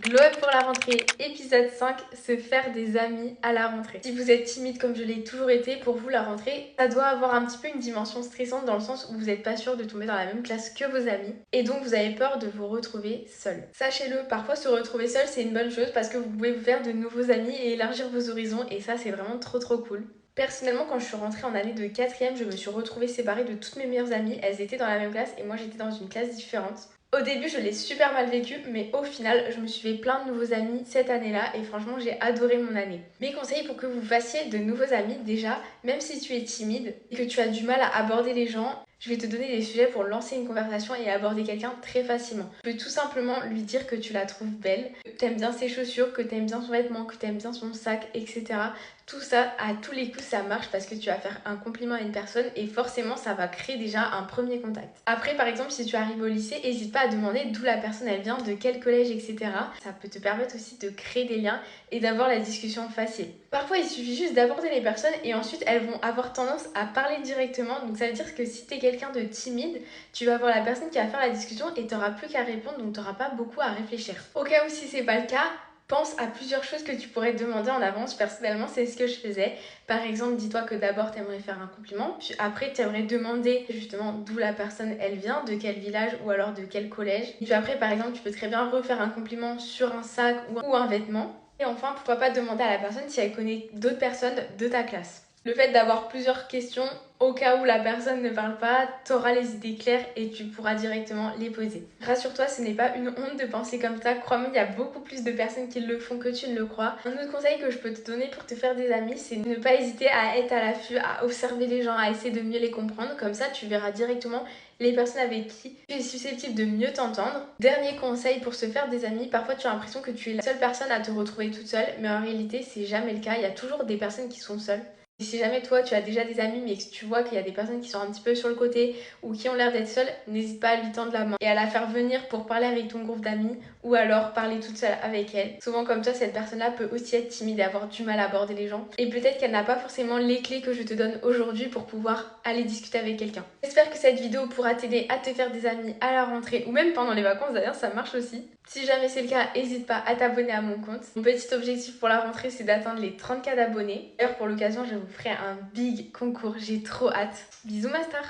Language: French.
Glow up pour la rentrée, épisode 5, se faire des amis à la rentrée. Si vous êtes timide comme je l'ai toujours été, pour vous la rentrée, ça doit avoir un petit peu une dimension stressante dans le sens où vous n'êtes pas sûr de tomber dans la même classe que vos amis et donc vous avez peur de vous retrouver seul. Sachez-le, parfois se retrouver seul c'est une bonne chose parce que vous pouvez vous faire de nouveaux amis et élargir vos horizons et ça c'est vraiment trop cool. Personnellement, quand je suis rentrée en année de 4ème, je me suis retrouvée séparée de toutes mes meilleures amies. Elles étaient dans la même classe et moi j'étais dans une classe différente. Au début, je l'ai super mal vécu, mais au final, je me suis fait plein de nouveaux amis cette année-là et franchement, j'ai adoré mon année. Mes conseils pour que vous fassiez de nouveaux amis, déjà, même si tu es timide et que tu as du mal à aborder les gens, je vais te donner des sujets pour lancer une conversation et aborder quelqu'un très facilement. Tu peux tout simplement lui dire que tu la trouves belle, que t'aimes bien ses chaussures, que t'aimes bien son vêtement, que t'aimes bien son sac, etc. Tout ça, à tous les coups, ça marche parce que tu vas faire un compliment à une personne et forcément, ça va créer déjà un premier contact. Après, par exemple, si tu arrives au lycée, n'hésite pas à demander d'où la personne elle vient, de quel collège, etc. Ça peut te permettre aussi de créer des liens et d'avoir la discussion facile. Parfois, il suffit juste d'aborder les personnes et ensuite, elles vont avoir tendance à parler directement. Donc, ça veut dire que si tu es quelqu'un de timide, tu vas voir la personne qui va faire la discussion et tu n'auras plus qu'à répondre, donc tu n'auras pas beaucoup à réfléchir. Au cas où si c'est pas le cas, pense à plusieurs choses que tu pourrais demander en avance. Personnellement, c'est ce que je faisais. Par exemple, dis-toi que d'abord, tu aimerais faire un compliment, puis après, tu aimerais demander justement d'où la personne elle vient, de quel village ou alors de quel collège. Et puis après, par exemple, tu peux très bien refaire un compliment sur un sac ou un vêtement. Et enfin, pourquoi pas demander à la personne si elle connaît d'autres personnes de ta classe. Le fait d'avoir plusieurs questions, au cas où la personne ne parle pas, t'auras les idées claires et tu pourras directement les poser. Rassure-toi, ce n'est pas une honte de penser comme ça. Crois-moi, il y a beaucoup plus de personnes qui le font que tu ne le crois. Un autre conseil que je peux te donner pour te faire des amis, c'est ne pas hésiter à être à l'affût, à observer les gens, à essayer de mieux les comprendre. Comme ça, tu verras directement les personnes avec qui tu es susceptible de mieux t'entendre. Dernier conseil pour se faire des amis, parfois tu as l'impression que tu es la seule personne à te retrouver toute seule, mais en réalité, c'est jamais le cas. Il y a toujours des personnes qui sont seules. Et si jamais toi tu as déjà des amis mais que tu vois qu'il y a des personnes qui sont un petit peu sur le côté ou qui ont l'air d'être seules, n'hésite pas à lui tendre la main et à la faire venir pour parler avec ton groupe d'amis ou alors parler toute seule avec elle. Souvent comme toi, cette personne-là peut aussi être timide et avoir du mal à aborder les gens. Et peut-être qu'elle n'a pas forcément les clés que je te donne aujourd'hui pour pouvoir aller discuter avec quelqu'un. J'espère que cette vidéo pourra t'aider à te faire des amis à la rentrée ou même pendant les vacances d'ailleurs, ça marche aussi. Si jamais c'est le cas, n'hésite pas à t'abonner à mon compte. Mon petit objectif pour la rentrée, c'est d'atteindre les 30K d'abonnés. D'ailleurs, pour l'occasion, je vous ferai un big concours. J'ai trop hâte. Bisous, ma star!